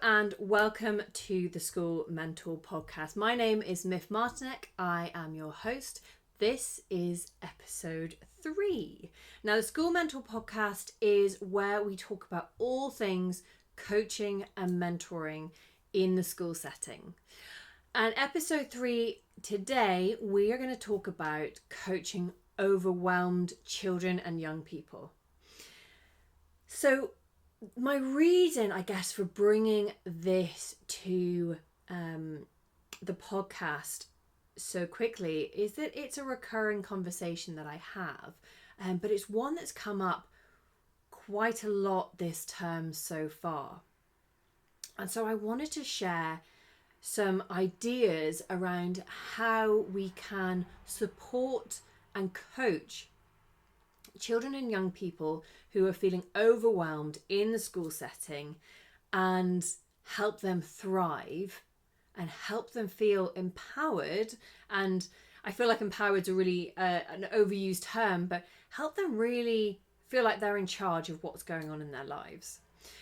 and welcome to the School Mentor Podcast. My name is Miff Martinek. I am your host. This is episode 3. Now, the School Mentor Podcast is where we talk about all things coaching and mentoring in the school setting. And episode 3 today, we are going to talk about coaching overwhelmed children and young people. So, my reason, I guess, for bringing this to the podcast so quickly is that it's a recurring conversation that I have, but it's one that's come up quite a lot this term so far. And so I wanted to share some ideas around how we can support and coach children and young people who are feeling overwhelmed in the school setting and help them thrive and help them feel empowered. And I feel like empowered is a really an overused term, but help them really feel like they're in charge of what's going on in their lives.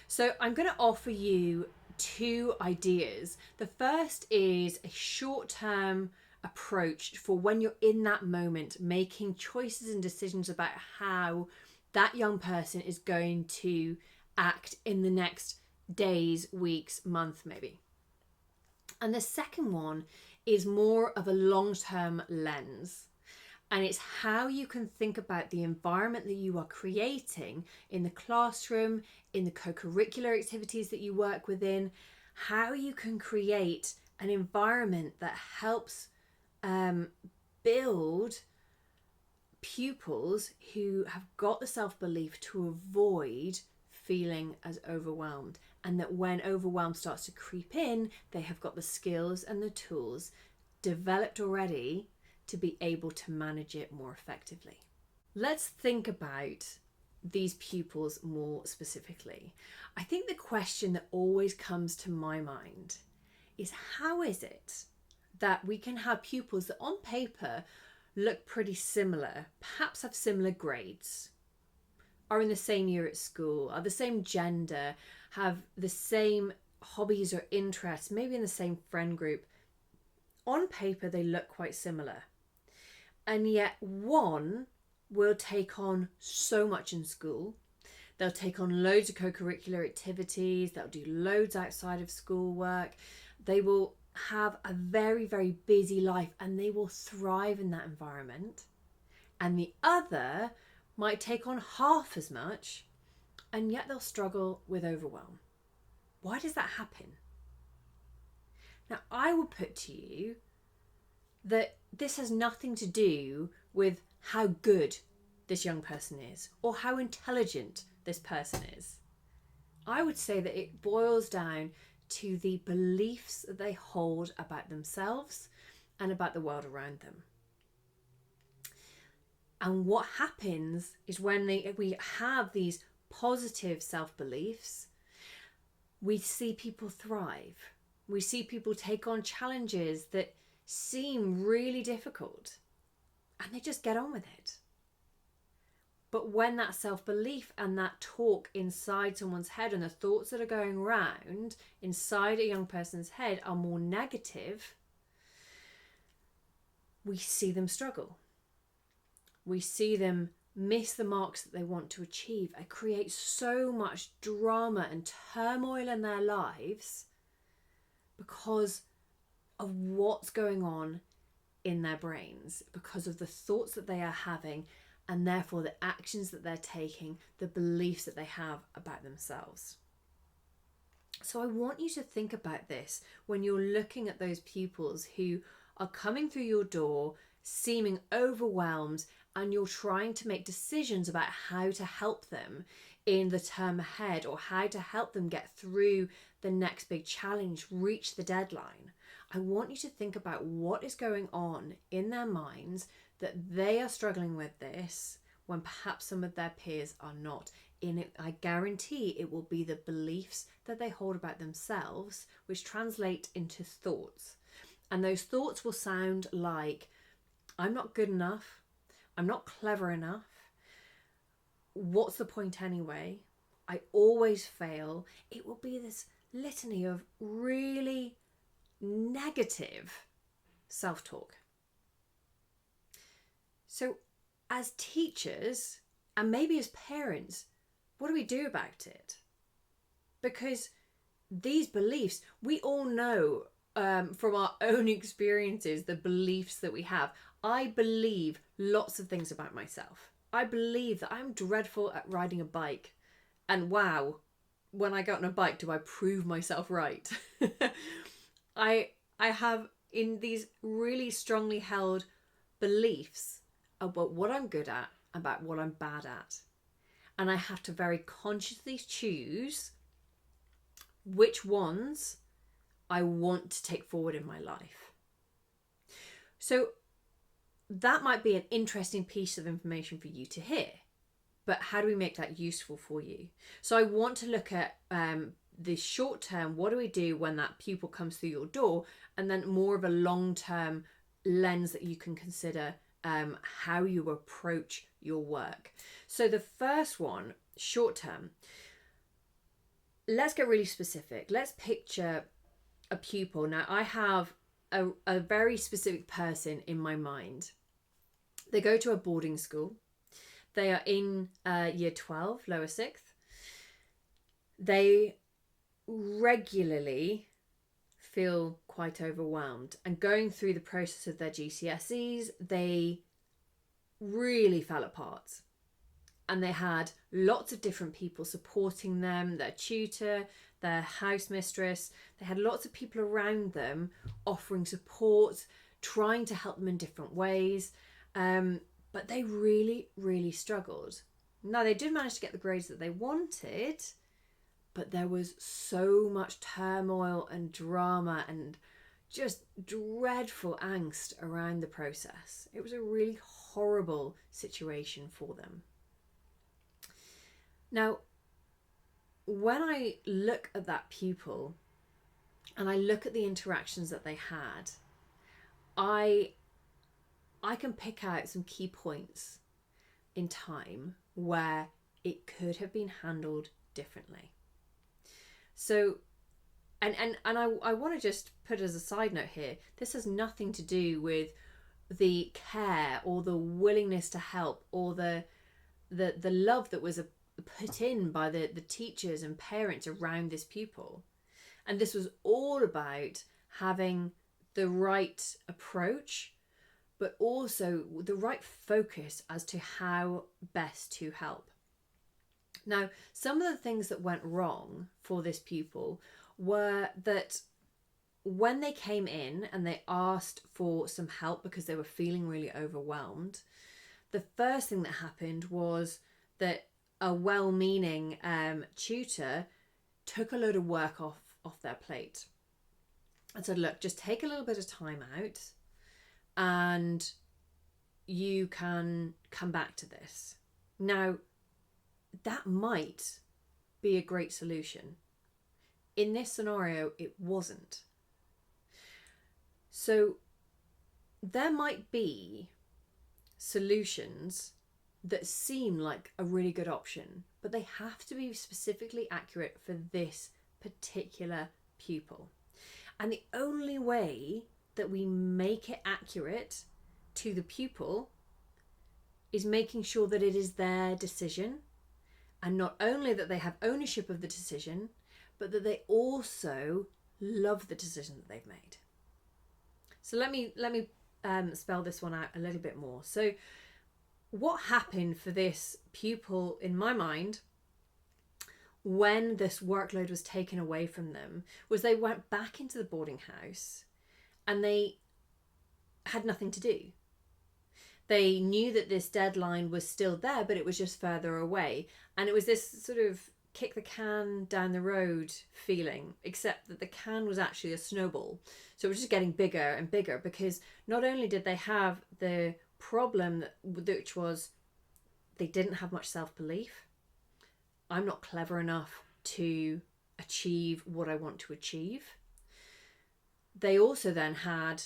So I'm going to offer you 2 ideas. The first is a short-term approach for when you're in that moment making choices and decisions about how that young person is going to act in the next days, weeks, month maybe. And the second one is more of a long-term lens, and it's how you can think about the environment that you are creating in the classroom, in the co-curricular activities that you work within, how you can create an environment that helps build pupils who have got the self-belief to avoid feeling as overwhelmed, and that when overwhelm starts to creep in, they have got the skills and the tools developed already to be able to manage it more effectively. Let's think about these pupils more specifically. I think the question that always comes to my mind is, how is it that we can have pupils that on paper look pretty similar, perhaps have similar grades, are in the same year at school, are the same gender, have the same hobbies or interests, maybe in the same friend group. On paper, they look quite similar. And yet one will take on so much in school. They'll take on loads of co-curricular activities. They'll do loads outside of schoolwork. They will have a very, very busy life and they will thrive in that environment. And the other might take on half as much and yet they'll struggle with overwhelm. Why does that happen? Now, I would put to you that this has nothing to do with how good this young person is or how intelligent this person is. I would say that it boils down to the beliefs that they hold about themselves and about the world around them. And what happens is when we have these positive self-beliefs, we see people thrive. We see people take on challenges that seem really difficult and they just get on with it. But when that self-belief and that talk inside someone's head and the thoughts that are going around inside a young person's head are more negative, we see them struggle. We see them miss the marks that they want to achieve and create so much drama and turmoil in their lives because of what's going on in their brains, because of the thoughts that they are having, and therefore the actions that they're taking, the beliefs that they have about themselves. So I want you to think about this when you're looking at those pupils who are coming through your door, seeming overwhelmed, and you're trying to make decisions about how to help them in the term ahead or how to help them get through the next big challenge, reach the deadline. I want you to think about what is going on in their minds that they are struggling with this when perhaps some of their peers are not. In it, I guarantee it will be the beliefs that they hold about themselves, which translate into thoughts. And those thoughts will sound like, I'm not good enough, I'm not clever enough, what's the point anyway? I always fail. It will be this litany of really negative self-talk. So as teachers, and maybe as parents, what do we do about it? Because these beliefs, we all know from our own experiences, the beliefs that we have. I believe lots of things about myself. I believe that I'm dreadful at riding a bike. And wow, when I get on a bike, do I prove myself right? I have in these really strongly held beliefs about what I'm good at, about what I'm bad at. And I have to very consciously choose which ones I want to take forward in my life. So that might be an interesting piece of information for you to hear, but how do we make that useful for you? So I want to look at the short term, what do we do when that pupil comes through your door, and then more of a long term lens that you can consider how you approach your work. So the first one, short term, let's get really specific. Let's picture a pupil. Now I have a very specific person in my mind. They go to a boarding school. They are in year 12, lower 6th. They regularly feel quite overwhelmed, and going through the process of their GCSEs, they really fell apart. And they had lots of different people supporting them, their tutor, their house mistress. They had lots of people around them offering support, trying to help them in different ways. But they really, really struggled. Now, they did manage to get the grades that they wanted, but there was so much turmoil and drama and just dreadful angst around the process. It was a really horrible situation for them. Now, when I look at that pupil and I look at the interactions that they had, I can pick out some key points in time where it could have been handled differently. So, and I want to just put as a side note here, this has nothing to do with the care or the willingness to help or the love that was put in by the teachers and parents around this pupil. And this was all about having the right approach, but also the right focus as to how best to help. Now, some of the things that went wrong for this pupil were that when they came in and they asked for some help because they were feeling really overwhelmed, the first thing that happened was that a well-meaning tutor took a load of work off their plate and said, look, just take a little bit of time out and you can come back to this. Now, that might be a great solution. In this scenario, it wasn't. So there might be solutions that seem like a really good option, but they have to be specifically accurate for this particular pupil. And the only way that we make it accurate to the pupil is making sure that it is their decision, and not only that they have ownership of the decision, but that they also love the decision that they've made. So let me spell this one out a little bit more. So what happened for this pupil, in my mind, when this workload was taken away from them, was they went back into the boarding house and they had nothing to do. They knew that this deadline was still there, but it was just further away. And it was this sort of kick the can down the road feeling, except that the can was actually a snowball. So it was just getting bigger and bigger, because not only did they have the problem which was they didn't have much self-belief. I'm not clever enough to achieve what I want to achieve. They also then had,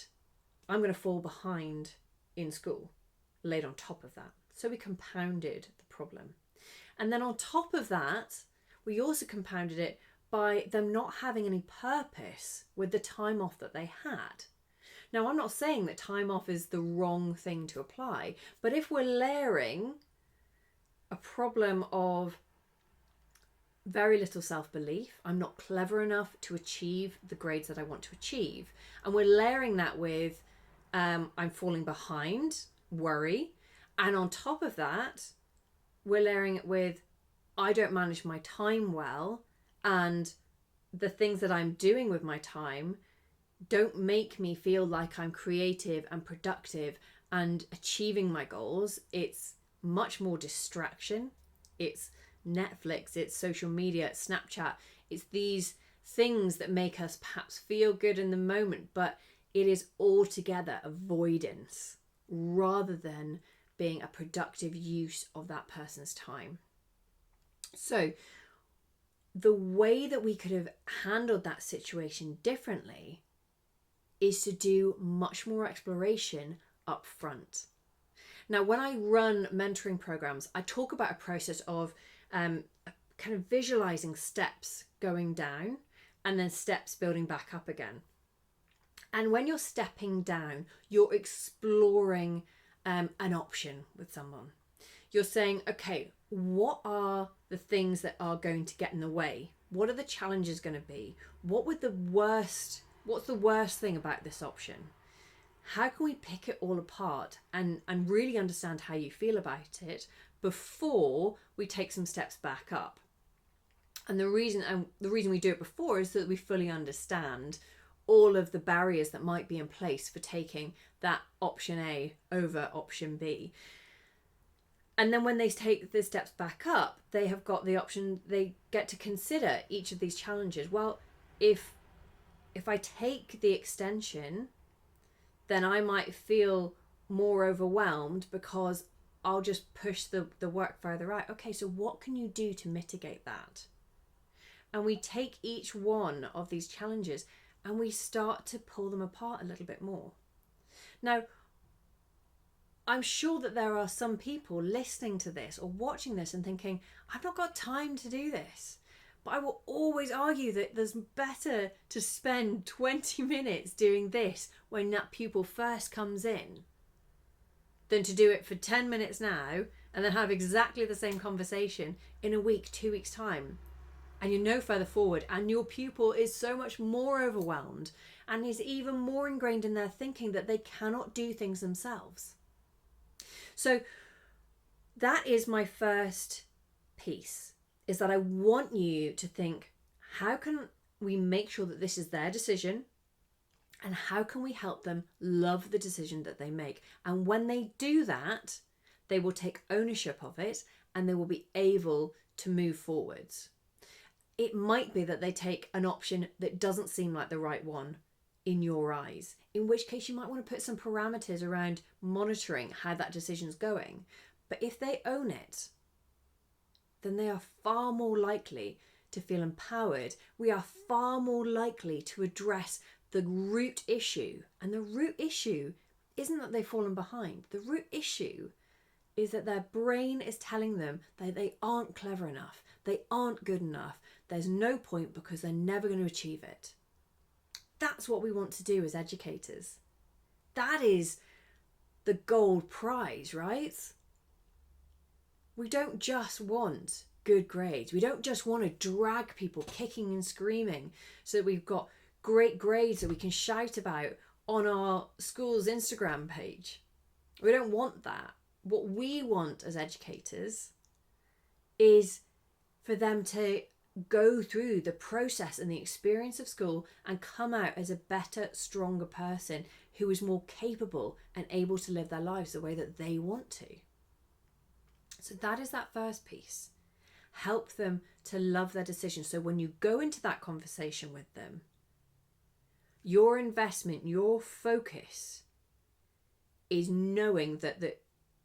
I'm going to fall behind in school, laid on top of that. So we compounded the problem. And then on top of that, we also compounded it by them not having any purpose with the time off that they had. Now, I'm not saying that time off is the wrong thing to apply, but if we're layering a problem of very little self-belief, I'm not clever enough to achieve the grades that I want to achieve, and we're layering that with I'm falling behind, worry, and on top of that, we're layering it with I don't manage my time well, and the things that I'm doing with my time don't make me feel like I'm creative and productive and achieving my goals. It's much more distraction. It's Netflix, it's social media, it's Snapchat. It's these things that make us perhaps feel good in the moment, but it is altogether avoidance rather than being a productive use of that person's time. So the way that we could have handled that situation differently is to do much more exploration up front. Now, when I run mentoring programs, I talk about a process of kind of visualizing steps going down and then steps building back up again. And when you're stepping down, you're exploring an option with someone. You're saying, okay, what are the things that are going to get in the way? What are the challenges going to be? What's the worst thing about this option? How can we pick it all apart and really understand how you feel about it before we take some steps back up? And the reason we do it before is so that we fully understand all of the barriers that might be in place for taking that option A over option B. And then when they take the steps back up, they have got the option, they get to consider each of these challenges. Well, if I take the extension, then I might feel more overwhelmed because I'll just push the work further out. Okay, so what can you do to mitigate that? And we take each one of these challenges and we start to pull them apart a little bit more. Now, I'm sure that there are some people listening to this or watching this and thinking, I've not got time to do this. But I will always argue that there's better to spend 20 minutes doing this when that pupil first comes in than to do it for 10 minutes now and then have exactly the same conversation in a week, 2 weeks' time. And you're no further forward and your pupil is so much more overwhelmed and is even more ingrained in their thinking that they cannot do things themselves. So that is my first piece, is that I want you to think, how can we make sure that this is their decision? And how can we help them love the decision that they make? And when they do that, they will take ownership of it and they will be able to move forwards. It might be that they take an option that doesn't seem like the right one in your eyes, in which case you might want to put some parameters around monitoring how that decision's going. But if they own it, then they are far more likely to feel empowered. We are far more likely to address the root issue. And the root issue isn't that they've fallen behind. The root issue is that their brain is telling them that they aren't clever enough. They aren't good enough. There's no point because they're never going to achieve it. That's what we want to do as educators. That is the gold prize, right? We don't just want good grades. We don't just want to drag people kicking and screaming so that we've got great grades that we can shout about on our school's Instagram page. We don't want that. What we want as educators is for them to go through the process and the experience of school and come out as a better, stronger person who is more capable and able to live their lives the way that they want to. So that is that first piece. Help them to love their decision. So when you go into that conversation with them, your investment, your focus is knowing that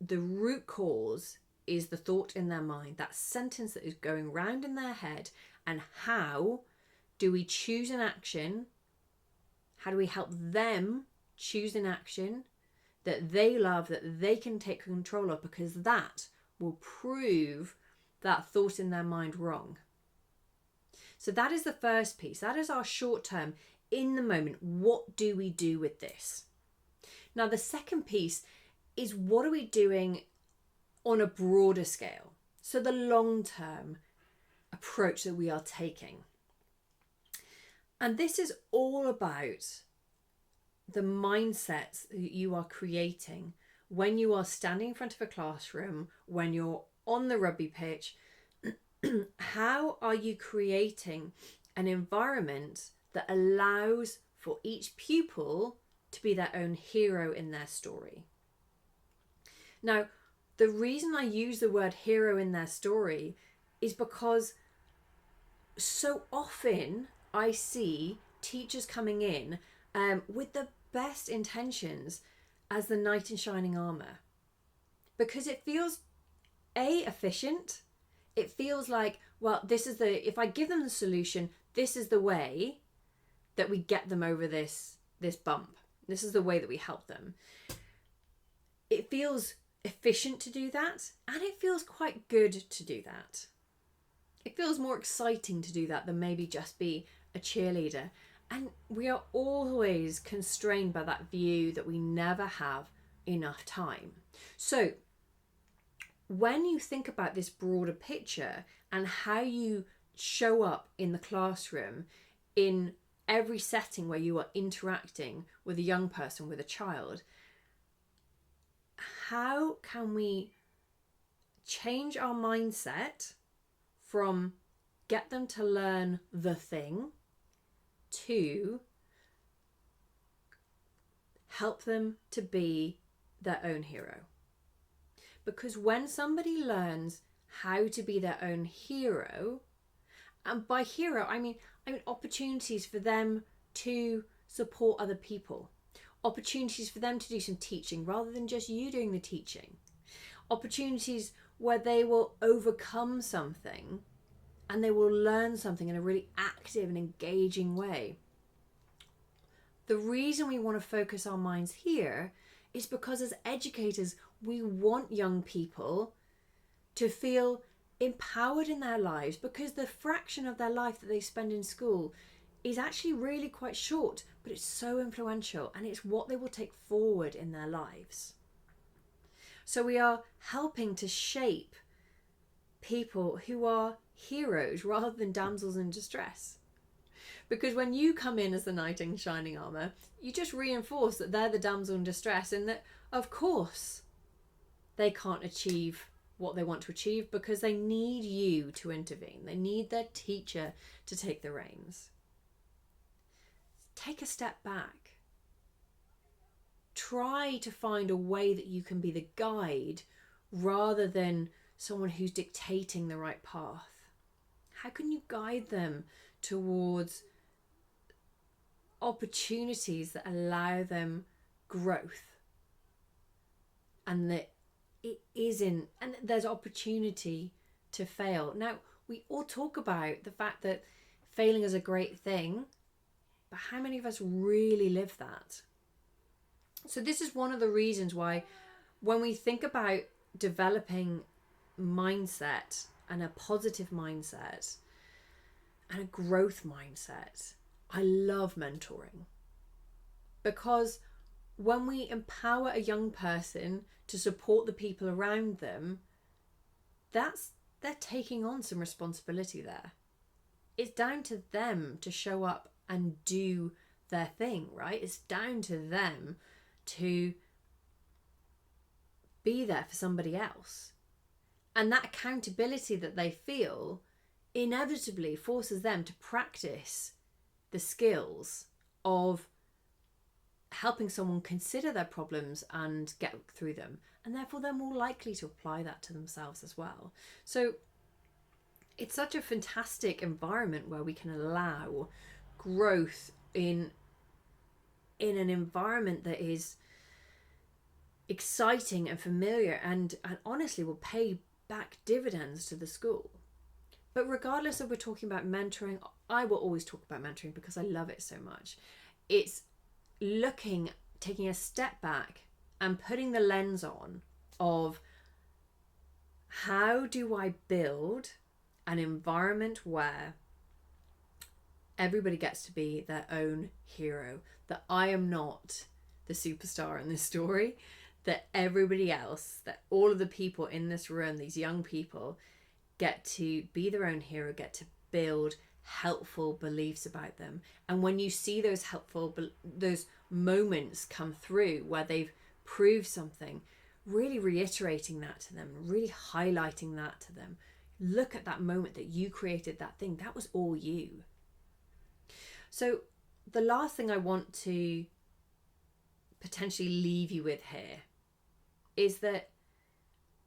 the root cause is the thought in their mind, that sentence that is going round in their head, and how do we choose an action? How do we help them choose an action that they love, that they can take control of, because that will prove that thought in their mind wrong. So that is the first piece. That is our short term, in the moment. What do we do with this? Now, the second piece is, what are we doing on a broader scale? So the long term approach that we are taking. And this is all about the mindsets that you are creating when you are standing in front of a classroom, when you're on the rugby pitch. How are you creating an environment that allows for each pupil to be their own hero in their story? Now, the reason I use the word hero in their story is because so often I see teachers coming in with the best intentions as the knight in shining armour, because it feels efficient. It feels like, well, if I give them the solution, this is the way that we get them over this bump. This is the way that we help them. It feels efficient to do that, and it feels quite good to do that. It feels more exciting to do that than maybe just be a cheerleader. And we are always constrained by that view that we never have enough time. So when you think about this broader picture and how you show up in the classroom, in every setting where you are interacting with a young person, with a child, how can we change our mindset from get them to learn the thing to help them to be their own hero? Because when somebody learns how to be their own hero, and by hero I mean opportunities for them to support other people, opportunities for them to do some teaching rather than just you doing the teaching, opportunities where they will overcome something and they will learn something in a really active and engaging way. The reason we want to focus our minds here is because as educators, we want young people to feel empowered in their lives, because the fraction of their life that they spend in school is actually really quite short, but it's so influential, and it's what they will take forward in their lives. So we are helping to shape people who are heroes rather than damsels in distress. Because when you come in as the knight in shining armour, you just reinforce that they're the damsel in distress, and that, of course, they can't achieve what they want to achieve because they need you to intervene. They need their teacher to take the reins. Take a step back. Try to find a way that you can be the guide rather than someone who's dictating the right path. How can you guide them towards opportunities that allow them growth, and that it isn't, and there's opportunity to fail? Now, we all talk about the fact that failing is a great thing, but how many of us really live that? So this is one of the reasons why when we think about developing mindset and a positive mindset and a growth mindset, I love mentoring. Because when we empower a young person to support the people around them, they're taking on some responsibility there. It's down to them to show up and do their thing, right? It's down to them to be there for somebody else. And that accountability that they feel inevitably forces them to practice the skills of helping someone consider their problems and get through them. And therefore they're more likely to apply that to themselves as well. So it's such a fantastic environment where we can allow growth in an environment that is exciting and familiar and honestly will pay back dividends to the school. But regardless of we're talking about mentoring, I will always talk about mentoring because I love it so much. It's taking a step back and putting the lens on of how do I build an environment where everybody gets to be their own hero, that I am not the superstar in this story, that everybody else, that all of the people in this room, these young people, get to be their own hero, get to build helpful beliefs about them. And when you see those those moments come through where they've proved something, really reiterating that to them, really highlighting that to them. Look at that moment that you created that thing. That was all you. So the last thing I want to potentially leave you with here is that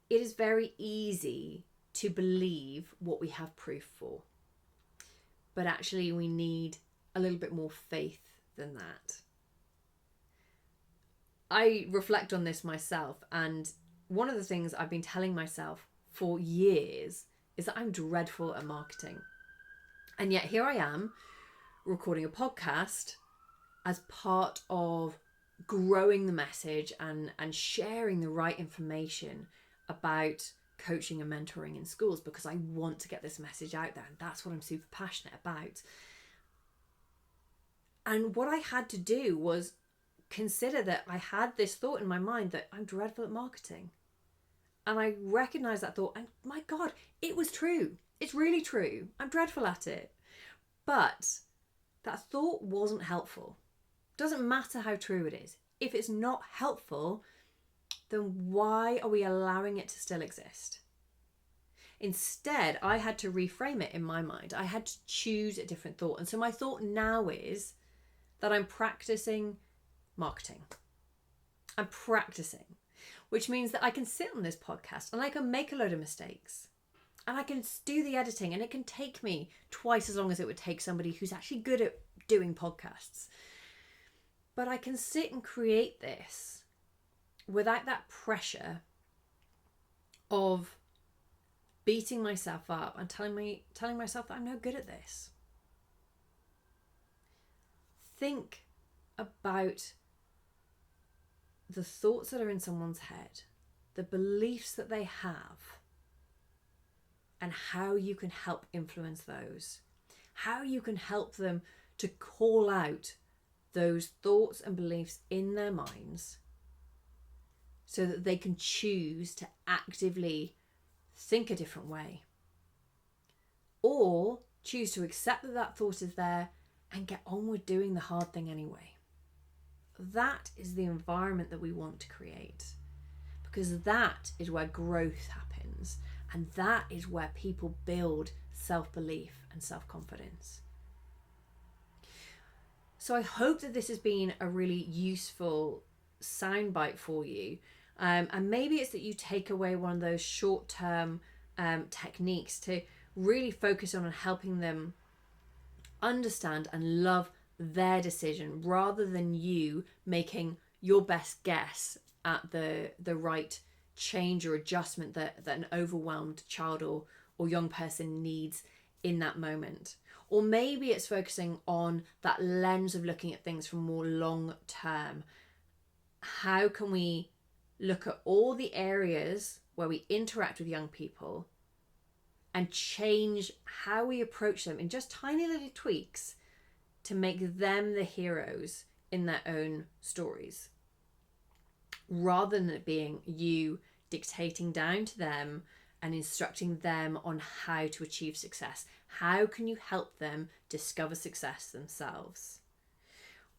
it is very easy to believe what we have proof for. But actually we need a little bit more faith than that. I reflect on this myself, and one of the things I've been telling myself for years is that I'm dreadful at marketing. And yet here I am recording a podcast as part of growing the message and sharing the right information about coaching and mentoring in schools, because I want to get this message out there, and that's what I'm super passionate about. And what I had to do was consider that I had this thought in my mind that I'm dreadful at marketing. And I recognized that thought, and my God, it was true. It's really true. I'm dreadful at it. But that thought wasn't helpful. Doesn't matter how true it is. If it's not helpful, then why are we allowing it to still exist? Instead, I had to reframe it in my mind. I had to choose a different thought. And so my thought now is that I'm practicing marketing. I'm practicing, which means that I can sit on this podcast and I can make a load of mistakes and I can do the editing, and it can take me twice as long as it would take somebody who's actually good at doing podcasts. But I can sit and create this without that pressure of beating myself up and telling myself that I'm no good at this. Think about the thoughts that are in someone's head, the beliefs that they have, and how you can help influence those. How you can help them to call out those thoughts and beliefs in their minds so that they can choose to actively think a different way. Or choose to accept that that thought is there and get on with doing the hard thing anyway. That is the environment that we want to create, because that is where growth happens, and that is where people build self-belief and self-confidence. So I hope that this has been a really useful soundbite for you, and maybe it's that you take away one of those short-term techniques to really focus on helping them understand and love their decision, rather than you making your best guess at the right change or adjustment that an overwhelmed child or young person needs in that moment. Or maybe it's focusing on that lens of looking at things from more long term. How can we look at all the areas where we interact with young people and change how we approach them in just tiny little tweaks to make them the heroes in their own stories, rather than it being you dictating down to them and instructing them on how to achieve success. How can you help them discover success themselves?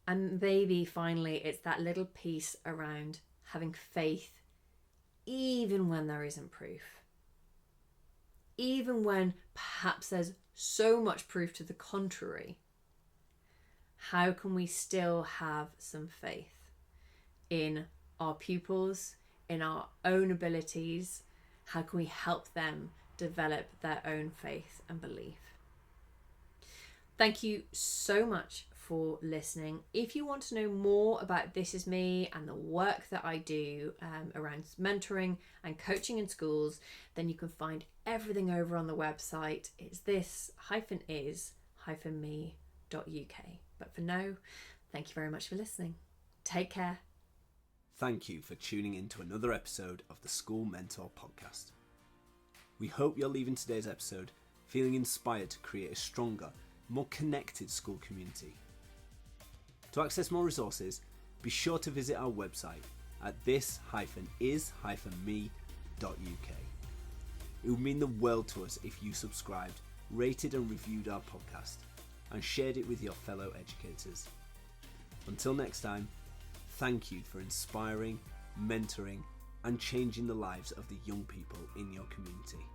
And maybe finally, it's that little piece around having faith, even when there isn't proof. Even when perhaps there's so much proof to the contrary. How can we still have some faith in our pupils, in our own abilities? How can we help them develop their own faith and belief? Thank you so much for listening. If you want to know more about This Is Me and the work that I do around mentoring and coaching in schools, then you can find everything over on the website. It's this-is-me.uk. But for now, thank you very much for listening. Take care. Thank you for tuning in to another episode of the School Mentor Podcast. We hope you're leaving today's episode feeling inspired to create a stronger, more connected school community. To access more resources, be sure to visit our website at this-is-me.uk. It would mean the world to us if you subscribed, rated and reviewed our podcast, and shared it with your fellow educators. Until next time, thank you for inspiring, mentoring, and changing the lives of the young people in your community.